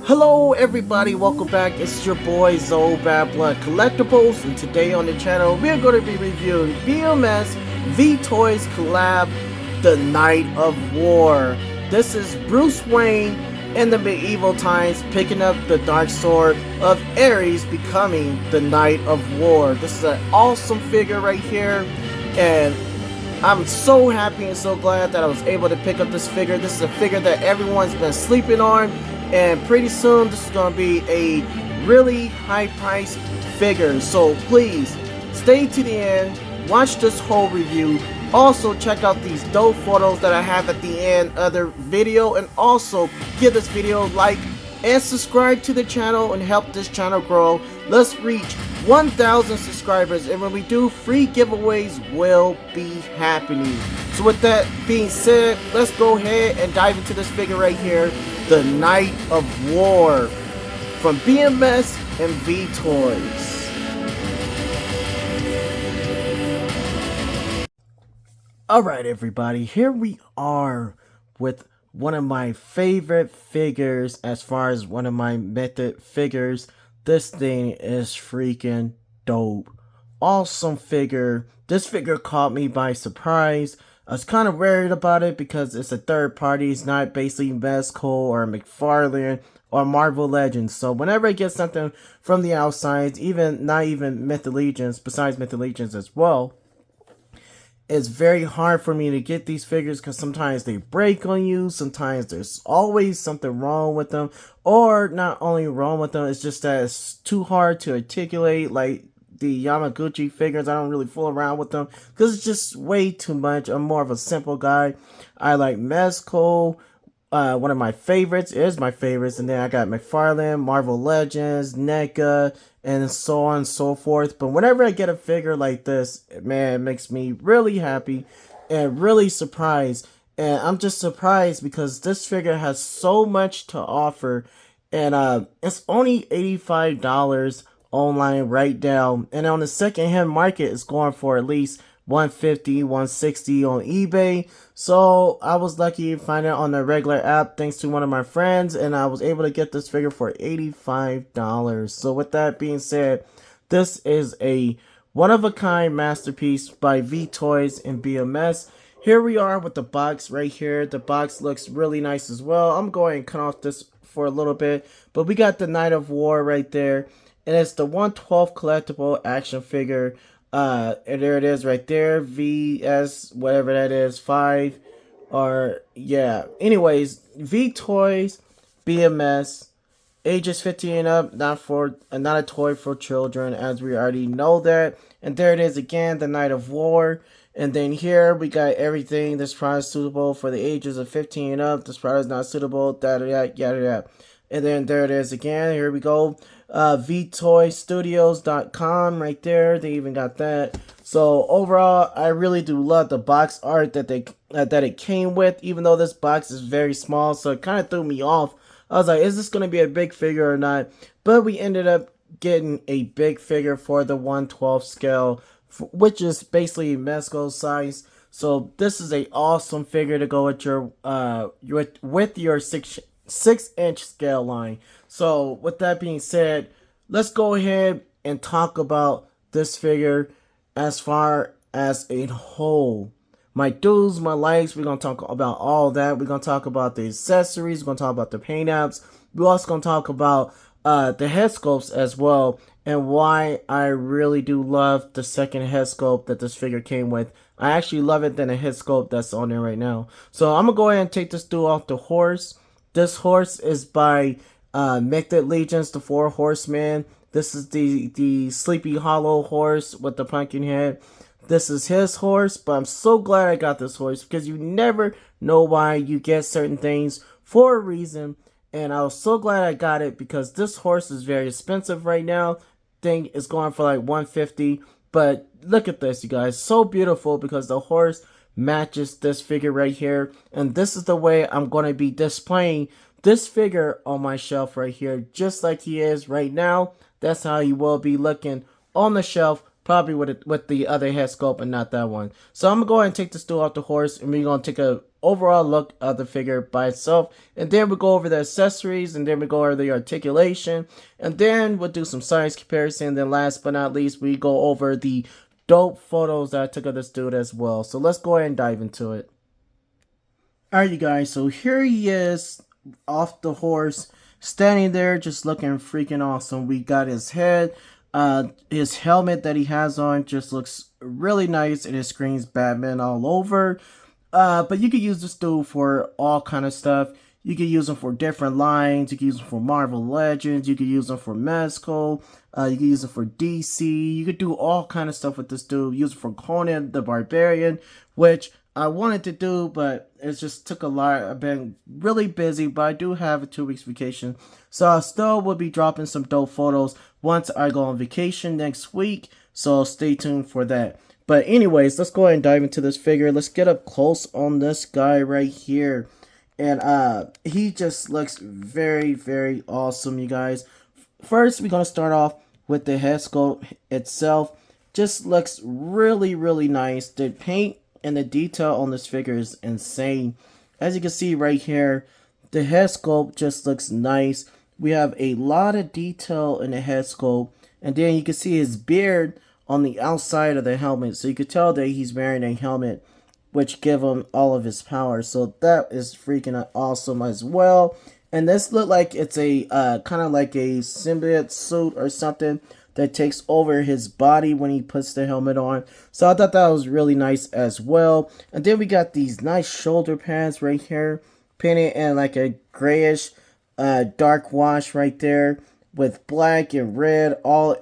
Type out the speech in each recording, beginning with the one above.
Hello everybody, welcome back. It's your boy Zoe Bad Blood Collectibles, and today on the channel we're going to be reviewing BMS V-Toys collab The Night of War. This is Bruce Wayne in the medieval times picking up the dark sword of Ares, becoming the Knight of War. This is an awesome figure right here, and I'm so happy and so glad that I was able to pick up this figure. This is a figure that everyone's been sleeping on, and pretty soon this is going to be a really high priced figure. So please stay to the end, watch this whole review. Also check out these dope photos that I have at the end of the video, and also give this video a like and subscribe to the channel and help this channel grow. Let's reach 1,000 subscribers, and when we do, free giveaways will be happening. So with that being said, let's go ahead and dive into this figure right here, the Knight of War from BMS and V-Toys. Alright everybody, here we are with one of my favorite figures as far as one of my method figures. This thing is freaking dope. Awesome figure. This figure caught me by surprise. I was kind of worried about it because it's a third party. It's not basically Mezco or McFarlane or Marvel Legends. So whenever I get something from the outside, not even Myth Allegiance, besides Myth Allegiance as well, it's very hard for me to get these figures because sometimes they break on you, sometimes there's always something wrong with them, or not only wrong with them, it's just that it's too hard to articulate. Like the Yamaguchi figures, I don't really fool around with them because it's just way too much. I'm more of a simple guy. I like Mezco. One of my favorites is my favorites, and then I got McFarlane, Marvel Legends, NECA, and so on and so forth. But whenever I get a figure like this, man, it makes me really happy and really surprised. And I'm just surprised because this figure has so much to offer, and it's only $85 online right now, and on the second-hand market it's going for at least $150, $160 on eBay. So I was lucky to find it on the regular app thanks to one of my friends, and I was able to get this figure for $85. So with that being said, this is a one-of-a-kind masterpiece by V-Toys and BMS. Here we are with the box right here. The box looks really nice as well. I'm going to cut off this for a little bit, but we got the Knight of War right there, and it's the 1/12 collectible action figure. And there it is right there, VS, whatever that is, 5, or, yeah. Anyways, V-Toys, BMS, ages 15 and up, not a toy for children, as we already know that. And there it is again, the Knight of War. And then here we got everything. This product is suitable for the ages of 15 and up. This product is not suitable, yada yada. And then there it is again. Here we go. VToystudios.com right there. They even got that. So overall, I really do love the box art that it came with, even though this box is very small, so it kind of threw me off. I was like, is this going to be a big figure or not? But we ended up getting a big figure for the 1/12 scale, which is basically Mezco size. So this is a awesome figure to go with your with your 6-inch scale line. So with that being said, let's go ahead and talk about this figure as far as a whole. My do's, my likes, we're going to talk about all that. We're going to talk about the accessories. We're going to talk about the paint apps. We're also going to talk about the head sculpts as well, and why I really do love the second head sculpt that this figure came with. I actually love it than the head sculpt that's on there right now. So I'm going to go ahead and take this dude off the horse. This horse is by Myth Allegiance, the 4 Horsemen. This is the Sleepy Hollow horse with the pumpkin head. This is his horse, but I'm so glad I got this horse because you never know why you get certain things for a reason. And I was so glad I got it because this horse is very expensive right now. Thing is going for like $150. But look at this, you guys. So beautiful because the horse matches this figure right here. And this is the way I'm going to be displaying this figure on my shelf right here, just like he is right now. That's how he will be looking on the shelf probably with the other head sculpt and not that one. So I'm gonna go ahead and take this dude off the horse, and we're gonna take a overall look of the figure by itself, and then we go over the accessories, and then we go over the articulation, and then we'll do some size comparison. And then last but not least, we go over the dope photos that I took of this dude as well. So let's go ahead and dive into it. Alright, you guys, so here he is off the horse, standing there just looking freaking awesome. We got his head, his helmet that he has on just looks really nice, and it screams Batman all over. But you could use this dude for all kind of stuff. You could use them for different lines. You could use them for Marvel Legends. You could use them for Mezco. You could use them for DC. You could do all kind of stuff with this dude. Use it for Conan the Barbarian, which I wanted to do, but it just took a lot. I've been really busy, but I do have a 2 weeks vacation. So I still will be dropping some dope photos once I go on vacation next week. So stay tuned for that. But anyways, let's go ahead and dive into this figure. Let's get up close on this guy right here. And he just looks very, very awesome, you guys. First, we're going to start off with the head sculpt itself. Just looks really, really nice. The paint and the detail on this figure is insane. As you can see right here, the head sculpt just looks nice. We have a lot of detail in the head sculpt. And then you can see his beard on the outside of the helmet. So you could tell that he's wearing a helmet, which give him all of his power. So that is freaking awesome as well. And this look like it's a kind of like a symbiote suit or something that takes over his body when he puts the helmet on. So I thought that was really nice as well. And then we got these nice shoulder pads right here, painted in like a grayish dark wash right there, with black and red all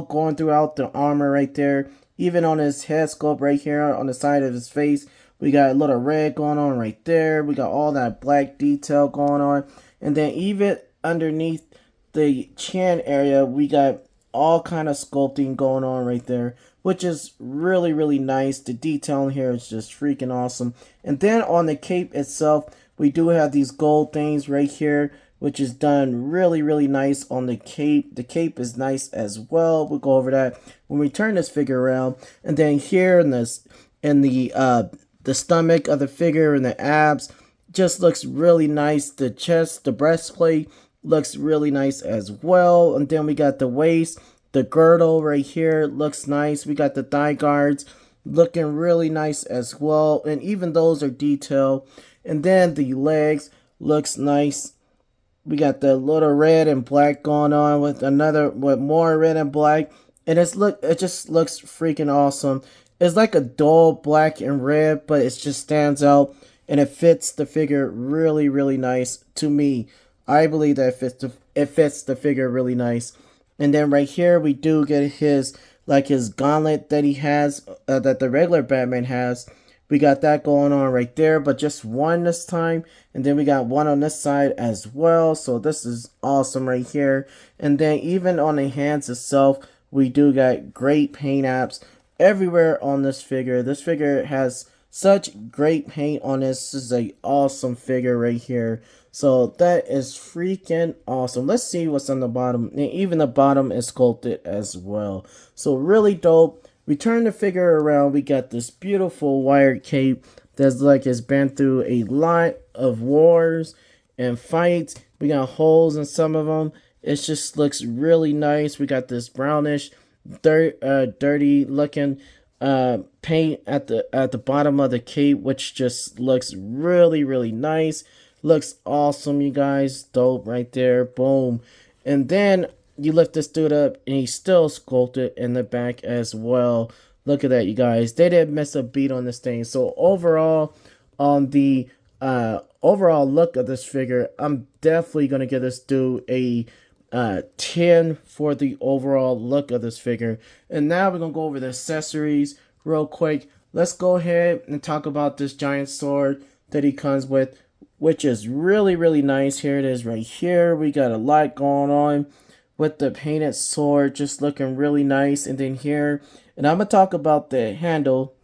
going throughout the armor right there. Even on his head sculpt right here on the side of his face, we got a little red going on right there. We got all that black detail going on. And then even underneath the chin area, we got all kind of sculpting going on right there, which is really, really nice. The detail here is just freaking awesome. And then on the cape itself, we do have these gold things right here, which is done really, really nice on the cape. The cape is nice as well. We'll go over that when we turn this figure around. And then here in the stomach of the figure and the abs just looks really nice. The chest, the breastplate looks really nice as well. And then we got the waist, the girdle right here looks nice. We got the thigh guards looking really nice as well. And even those are detailed. And then the legs looks nice. We got the little red and black going on with more red and black. And it just looks freaking awesome. It's like a dull black and red, but it just stands out. And it fits the figure really, really nice to me. I believe that it fits the figure really nice. And then right here, we do get his gauntlet that he has, that the regular Batman has. We got that going on right there, but just one this time. And then we got one on this side as well. So this is awesome right here. And then even on the hands itself, we do got great paint apps everywhere on this figure. This figure has such great paint on this. This is an awesome figure right here. So that is freaking awesome. Let's see what's on the bottom. And even the bottom is sculpted as well. So really dope. We turn the figure around. We got this beautiful wired cape that's like it's been through a lot of wars and fights. We got holes in some of them. It just looks really nice. We got this brownish, dirty looking paint at the bottom of the cape, which just looks really, really nice. Looks awesome, you guys. Dope right there. Boom. And then you lift this dude up and he's still sculpted in the back as well. Look at that, you guys. They didn't miss a beat on this thing. So overall, on the overall look of this figure, I'm definitely going to give this dude a 10 for the overall look of this figure. And now we're going to go over the accessories real quick. Let's go ahead and talk about this giant sword that he comes with, which is really, really nice. Here it is right here. We got a lot going on with the painted sword, just looking really nice. And then here, and I'm going to talk about the handle.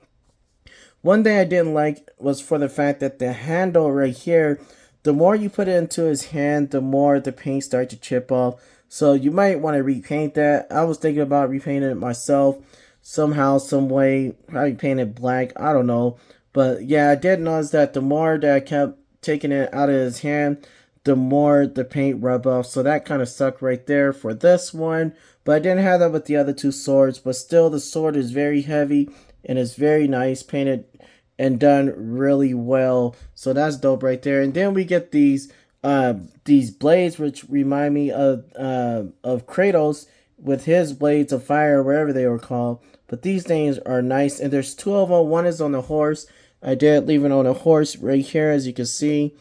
One thing I didn't like was for the fact that the handle right here, the more you put it into his hand, the more the paint starts to chip off. So you might want to repaint that. I was thinking about repainting it myself somehow, some way. Probably paint it black. I don't know. But yeah, I did notice that the more that I kept taking it out of his hand, the more the paint rubbed off. So that kind of sucked right there for this one. But I didn't have that with the other two swords. But still, the sword is very heavy and it's very nice, painted and done really well. So that's dope right there. And then we get these blades, which remind me of Kratos with his blades of fire, wherever they were called. But these things are nice, and there's two of them. One is on the horse. I did leave it on a horse right here, as you can see,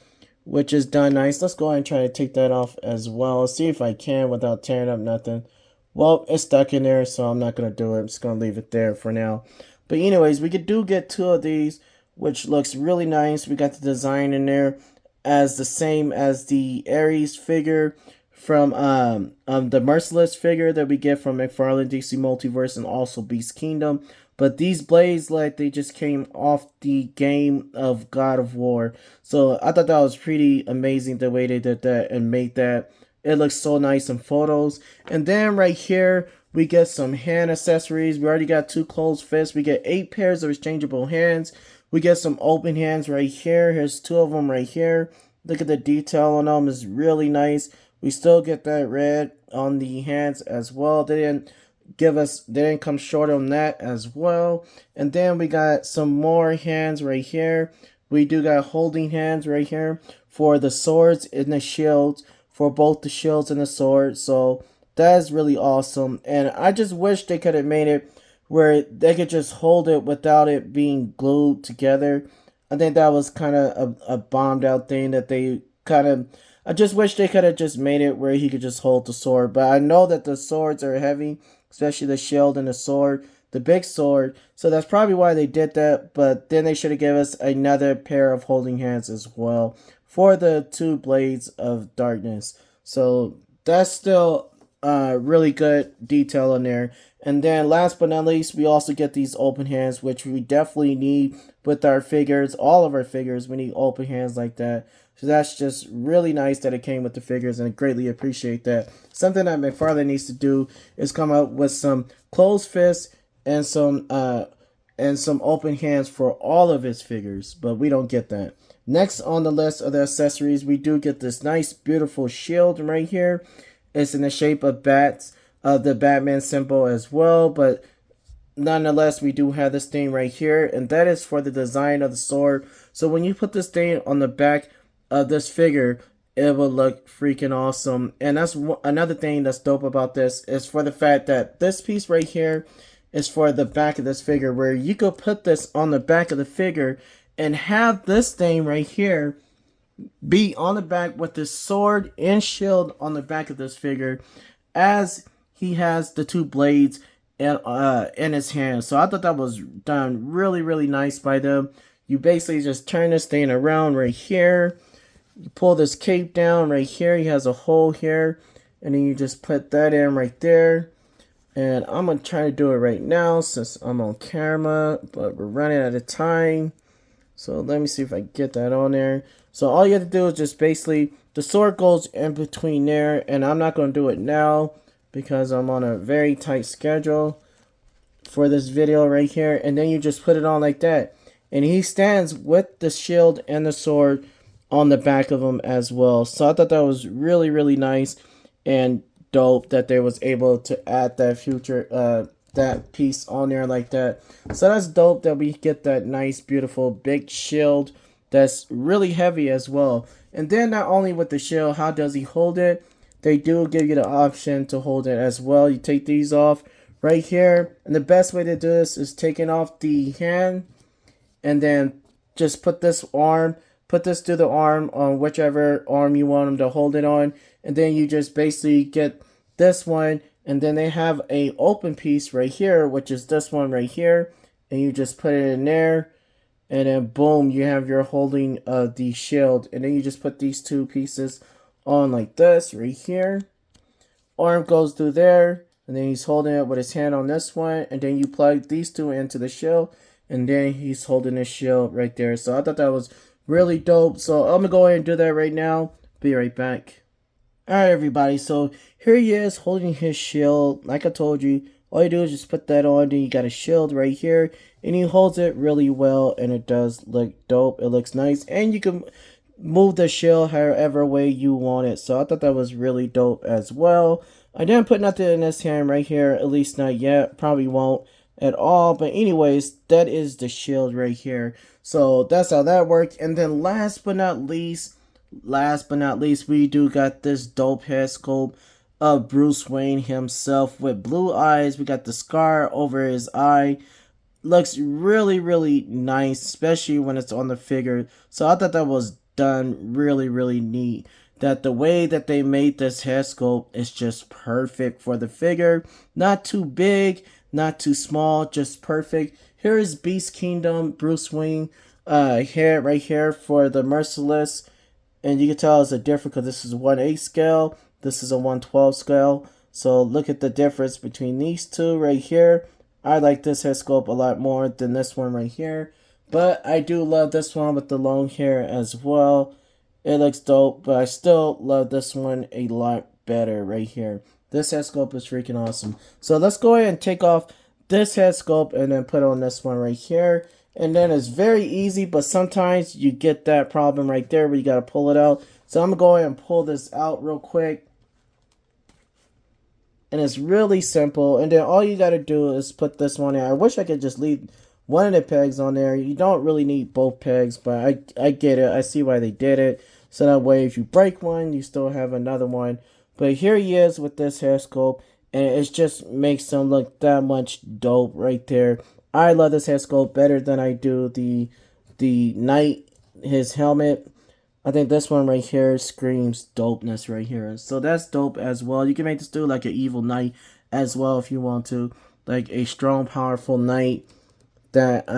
which is done nice. Let's go ahead and try to take that off as well. See if I can without tearing up nothing. Well, it's stuck in there, so I'm not going to do it. I'm just going to leave it there for now. But anyways, we do get two of these, which looks really nice. We got the design in there as the same as the Ares figure from the Merciless figure that we get from McFarlane DC Multiverse and also Beast Kingdom. But these blades, like, they just came off the game of God of War. So I thought that was pretty amazing the way they did that and made that. It looks so nice in photos. And then right here, we get some hand accessories. We already got two closed fists. We get 8 pairs of exchangeable hands. We get some open hands right here. Here's 2 of them right here. Look at the detail on them. It's really nice. We still get that red on the hands as well. They didn't come short on that as well. And then we got some more hands right here. We do got holding hands right here for the swords and the shields, for both the shields and the sword. So that's really awesome. And I just wish they could have made it where they could just hold it without it being glued together. I think that was kind of a bombed out thing that they kind of... I just wish they could have just made it where he could just hold the sword. But I know that the swords are heavy, especially the shield and the sword, the big sword. So that's probably why they did that. But then they should have given us another pair of holding hands as well for the 2 blades of darkness. So that's still really good detail in there. And then last but not least, we also get these open hands, which we definitely need with our figures. All of our figures, we need open hands like that. So that's just really nice that it came with the figures, and I greatly appreciate that. Something that McFarlane needs to do is come up with some closed fists and some open hands for all of his figures, but we don't get that. Next on the list of the accessories, we do get this nice, beautiful shield right here. It's in the shape of bats, the Batman symbol as well, but nonetheless, we do have this thing right here, and that is for the design of the sword. So when you put this thing on the back of this figure, it will look freaking awesome. And that's another thing that's dope about this, is for the fact that this piece right here is for the back of this figure, where you could put this on the back of the figure and have this thing right here be on the back with this sword and shield on the back of this figure, as he has the 2 blades in his hand. So I thought that was done really, really nice by them. You basically just turn this thing around right here. You pull this cape down right here. He has a hole here. And then you just put that in right there. And I'm going to try to do it right now since I'm on camera. But we're running out of time. So let me see if I get that on there. So all you have to do is just basically... the sword goes in between there. And I'm not going to do it now, because I'm on a very tight schedule for this video right here. And then you just put it on like that. And he stands with the shield and the sword on the back of him as well. So I thought that was really, really nice and dope that they was able to add that piece on there like that. So that's dope that we get that nice, beautiful, big shield that's really heavy as well. And then not only with the shield, how does he hold it? They do give you the option to hold it as well. You take these off right here. And the best way to do this is taking off the hand and then just put this through the arm on whichever arm you want him to hold it on. And then you just basically get this one. And then they have a open piece right here, which is this one right here. And you just put it in there. And then boom, you have your holding the shield. And then you just put these 2 pieces on like this right here. Arm goes through there. And then he's holding it with his hand on this one. And then you plug these 2 into the shield. And then he's holding his shield right there. So I thought that was really dope. So I'm going to go ahead and do that right now. Be right back. Alright, everybody, so here he is holding his shield. Like I told you, all you do is just put that on, then you got a shield right here, and he holds it really well, and it does look dope. It looks nice, and you can move the shield however way you want it. So I thought that was really dope as well. I didn't put nothing in this hand right here, at least not yet. Probably won't at all. But anyways, that is the shield right here. So that's how that worked. And then last but not least, we do got this dope head sculpt of Bruce Wayne himself with blue eyes. We got the scar over his eye. Looks really nice, especially when it's on the figure. So I thought that was done really neat. That the way that they made this head sculpt is just perfect for the figure. Not too big, not too small, just perfect. Here is Beast Kingdom Bruce Wayne hair right here for the Merciless. And you can tell it's a different because this is a 1/8 scale. This is a 1/12 scale. So look at the difference between these two right here. I like this head sculpt a lot more than this one right here. But I do love this one with the long hair as well. It looks dope, but I still love this one a lot better right here. This head sculpt is freaking awesome. So let's go ahead and take off this head sculpt and then put on this one right here. And then it's very easy, but sometimes you get that problem right there where you got to pull it out. So I'm going to go ahead and pull this out real quick. And it's really simple. And then all you got to do is put this one in. I wish I could just leave one of the pegs on there. You don't really need both pegs, but I get it. I see why they did it. So that way if you break one, you still have another one. But here he is with this hair sculpt. And it just makes him look that much dope right there. I love this hair sculpt better than I do the Knight, his helmet. I think this one right here screams dopeness right here. So that's dope as well. You can make this dude like an evil knight as well if you want to. Like a strong, powerful knight that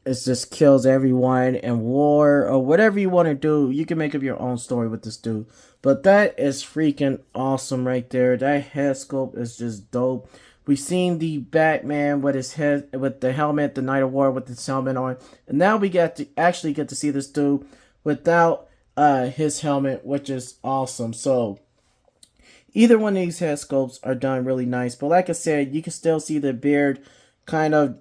it just kills everyone in war or whatever you want to do. You can make up your own story with this dude. But that is freaking awesome right there. That head sculpt is just dope. We've seen the Batman with his head, with the helmet, the Night of War with his helmet on. And now we actually get to see this dude without his helmet, which is awesome. So either one of these head sculpts are done really nice. But like I said, you can still see the beard kind of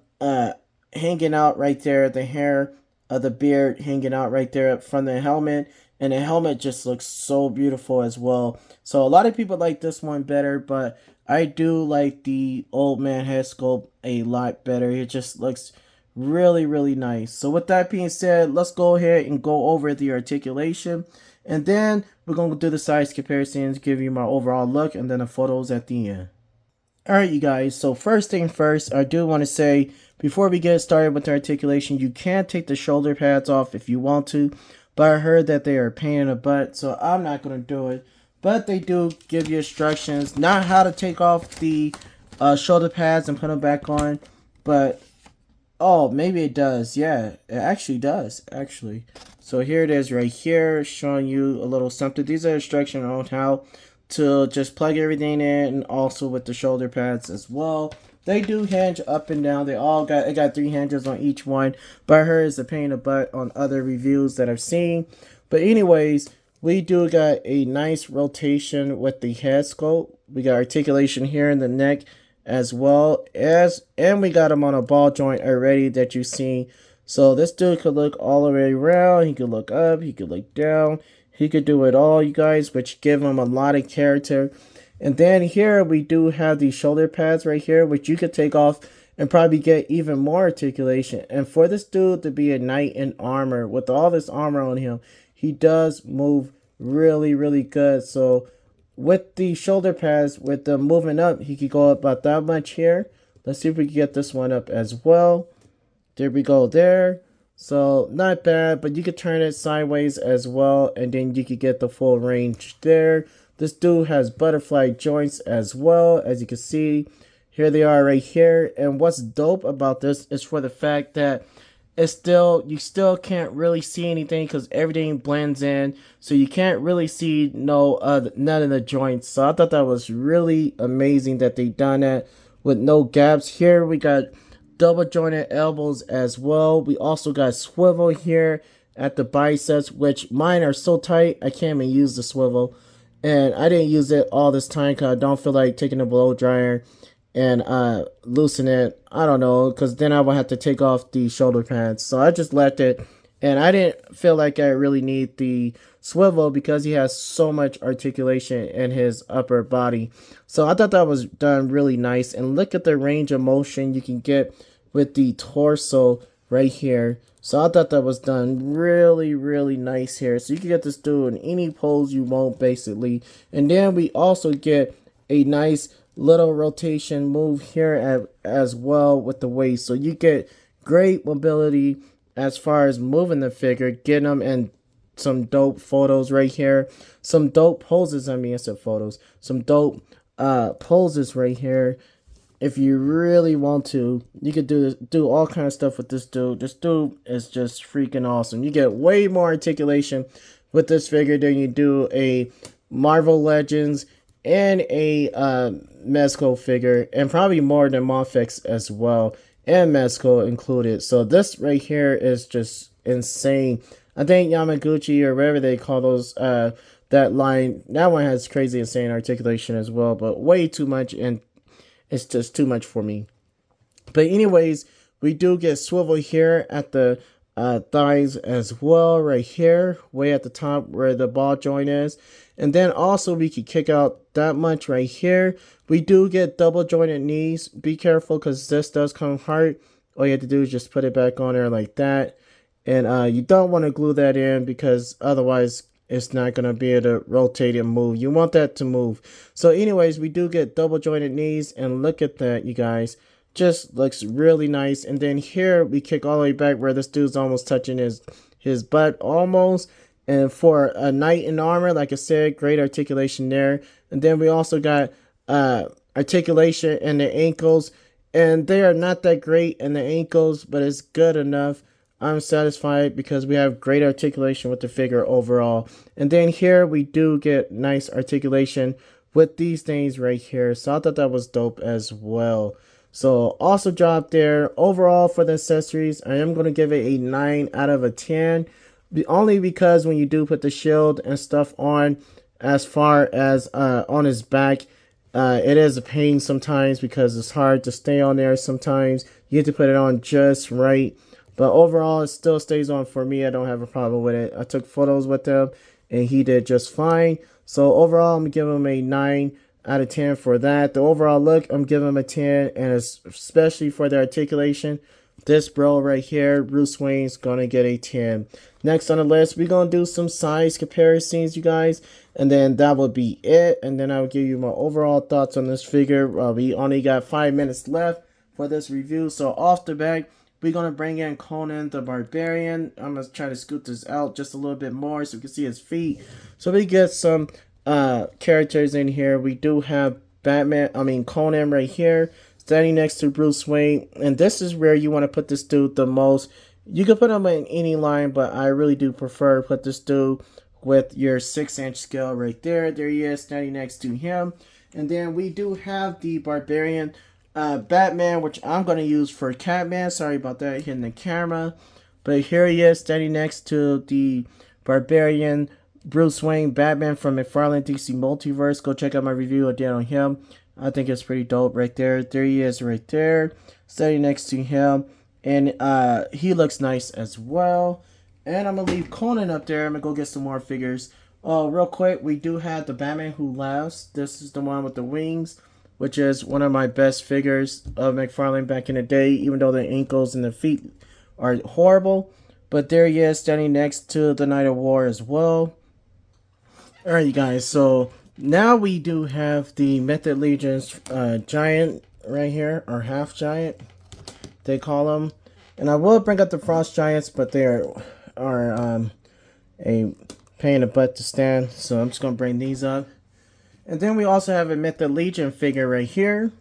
hanging out right there. The hair of the beard hanging out right there from the helmet. And the helmet just looks so beautiful as well. So a lot of people like this one better, but I do like the old man head sculpt a lot better. It just looks really nice. So with that being said, let's go ahead and go over the articulation. And then we're going to do the size comparisons, give you my overall look, and then the photos at the end. Alright, you guys, so first thing first, I do want to say, before we get started with the articulation, you can take the shoulder pads off if you want to. But I heard that they are a pain in the butt, so I'm not going to do it. But they do give you instructions, not how to take off the shoulder pads and put them back on. But, oh, maybe it does. Yeah, it actually does, actually. So here it is right here, showing you a little something. These are instructions on how to just plug everything in, and also with the shoulder pads as well. They do hinge up and down. It got 3 hinges on each one. But I heard it's a pain in the butt on other reviews that I've seen. But anyways, we do got a nice rotation with the head sculpt. We got articulation here in the neck as well as, and we got him on a ball joint already that you see. So this dude could look all the way around. He could look up. He could look down. He could do it all, you guys, which give him a lot of character. And then here we do have these shoulder pads right here, which you could take off and probably get even more articulation. And for this dude to be a knight in armor, with all this armor on him, he does move really good. So with the shoulder pads, with them moving up, he could go up about that much here. Let's see if we can get this one up as well. There we go there. So not bad, but you could turn it sideways as well, and then you could get the full range there. This dude has butterfly joints as well, as you can see. Here they are right here. And what's dope about this is for the fact that you still can't really see anything because everything blends in. So you can't really see none of the joints. So I thought that was really amazing that they done that with no gaps. Here we got double jointed elbows as well. We also got swivel here at the biceps, which mine are so tight I can't even use the swivel. and I didn't use it all this time because I don't feel like taking a blow dryer and loosen it. I don't know, because then I would have to take off the shoulder pads. So I just left it, and I didn't feel like I really need the swivel because he has so much articulation in his upper body. So I thought that was done really nice. And look at the range of motion you can get with the torso right here. So I thought that was done really, really nice here. So you can get this dude in any pose you want, basically. And then we also get a nice little rotation move here as well with the waist. So you get great mobility as far as moving the figure, getting them in some dope photos right here. Some dope poses, I mean, I said photos. Some dope poses right here. If you really want to, you could do all kind of stuff with this dude. This dude is just freaking awesome. You get way more articulation with this figure than you do a Marvel Legends and a Mezco figure, and probably more than Mofex as well, and Mezco included. So this right here is just insane. I think Yamaguchi, or whatever they call those, that line, that one has crazy insane articulation as well, but way too much, and it's just too much for me. But anyways, we do get swivel here at the thighs as well, right here, way at the top where the ball joint is. And then also we can kick out that much right here. We do get double jointed knees. Be careful because this does come hard. All you have to do is just put it back on there like that. And you don't want to glue that in because otherwise it's not going to be able to rotate and move. You want that to move. So anyways, we do get double jointed knees, and look at that, you guys. Just looks really nice. And then here we kick all the way back where this dude's almost touching his butt almost. And for a knight in armor, like I said, great articulation there. And then we also got articulation in the ankles, and they are not that great in the ankles, but it's good enough. I'm satisfied because we have great articulation with the figure overall. And then here we do get nice articulation with these things right here. So I thought that was dope as well. So awesome job there. Overall for the accessories, I am going to give it a 9 out of a 10. Only because when you do put the shield and stuff on, as far as on his back, it is a pain sometimes because it's hard to stay on there sometimes. You have to put it on just right. But overall, it still stays on for me. I don't have a problem with it. I took photos with him, and he did just fine. So overall, I'm going to give him a 9 out of 10 for that. The overall look, I'm giving him a 10. And especially for the articulation, this bro right here, Bruce Wayne's going to get a 10. Next on the list, we're going to do some size comparisons, you guys. And then that will be it. And then I'll give you my overall thoughts on this figure. We only got 5 minutes left for this review. So off the back, we're going to bring in Conan the Barbarian. I'm going to try to scoot this out just a little bit more so we can see his feet. So we get some characters in here. We do have Conan right here, standing next to Bruce Wayne. And this is where you want to put this dude the most. You can put him in any line, but I really do prefer put this dude with your 6-inch scale right there. There he is, standing next to him. And then we do have the Barbarian Batman, which I'm going to use for Catman. Sorry about that, hitting the camera. But here he is, standing next to the Barbarian Bruce Wayne Batman from McFarlane DC Multiverse. Go check out my review I did on him. I think it's pretty dope right there. There he is right there, standing next to him. And he looks nice as well. And I'm going to leave Conan up there. I'm going to go get some more figures. Real quick, we do have the Batman Who Laughs. This is the one with the wings, which is one of my best figures of McFarlane back in the day, even though the ankles and the feet are horrible. But there he is, standing next to the Knight of War as well. Alright, you guys, so now we do have the Mythic Legions giant right here, or half giant, they call them. And I will bring up the Frost Giants, but they are a pain in the butt to stand, so I'm just going to bring these up. And then we also have a Mythic Legion figure right here.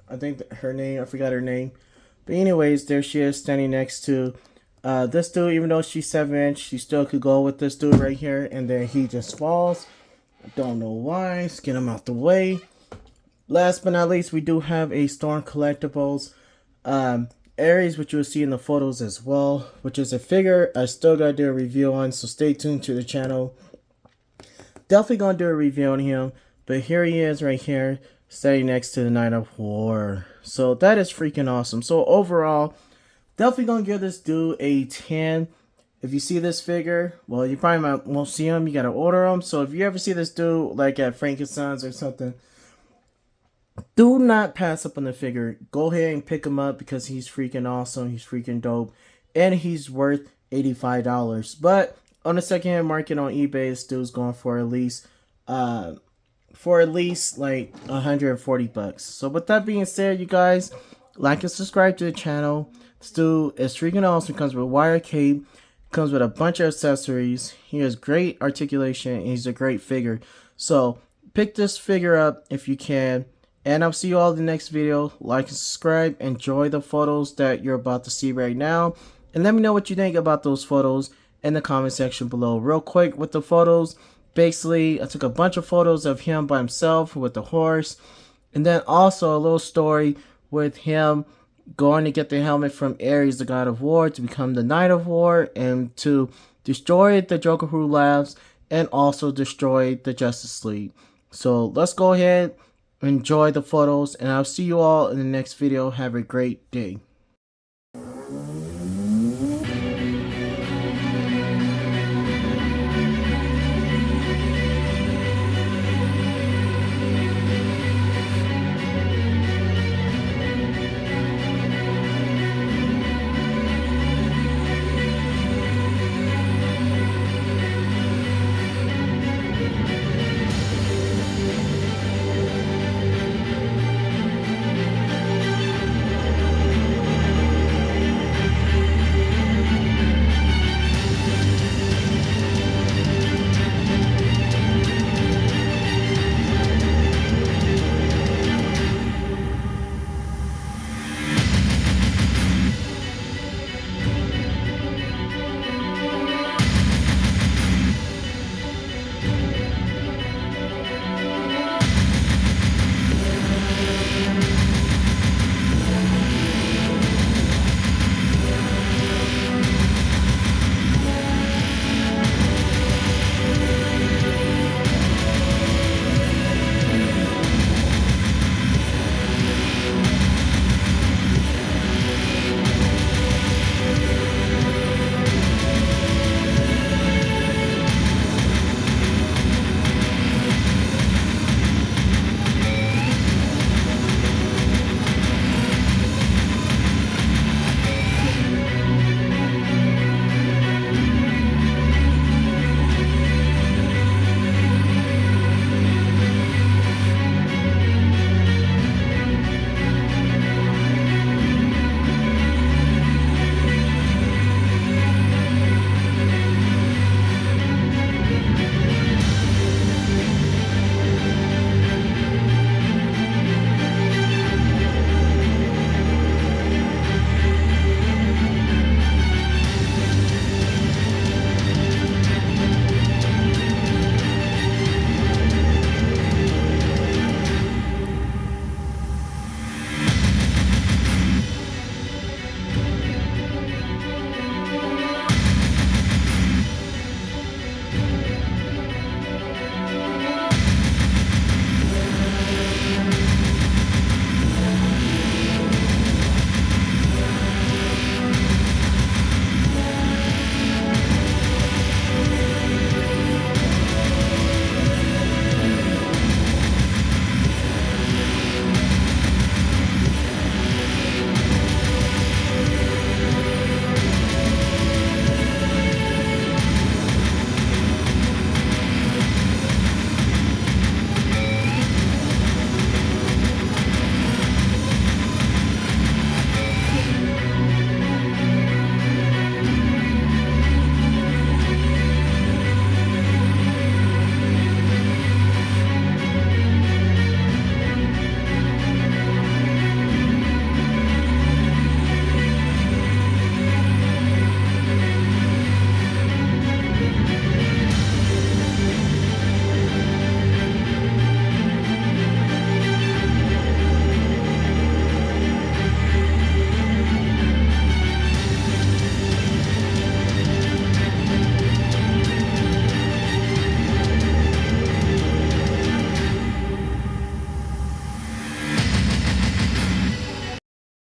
I think her name, I forgot her name. But anyways, there she is, standing next to this dude. Even though she's 7-inch, she still could go with this dude right here. And then he just falls. I don't know why. Let's get him out the way. Last but not least, we do have a Storm Collectibles Ares, which you'll see in the photos as well, which is a figure I still gotta do a review on, so stay tuned to the channel. definitely gonna do a review on him. But here he is right here, standing next to the Knight of War. So that is freaking awesome. So overall, definitely gonna give this dude a 10. If you see this figure, well, you probably won't see him. You gotta order him. So if you ever see this dude like at Frankenstein's or something, do not pass up on the figure. Go ahead and pick him up because he's freaking awesome. He's freaking dope, and he's worth $85. But on the secondhand market on eBay, this dude's going for at least like 140 bucks. So with that being said, you guys, like and subscribe to the channel. This dude is freaking awesome. Comes with wire cape, comes with a bunch of accessories. He has great articulation, and he's a great figure. So pick this figure up if you can. And I'll see you all in the next video. Like and subscribe. Enjoy the photos that you're about to see right now. And let me know what you think about those photos in the comment section below. Real quick with the photos. Basically, I took a bunch of photos of him by himself with the horse. And then also a little story with him going to get the helmet from Ares, the god of war, to become the Knight of War. And to destroy the Joker Who Laughs. And also destroy the Justice League. So let's go ahead. Enjoy the photos, and I'll see you all in the next video. Have a great day.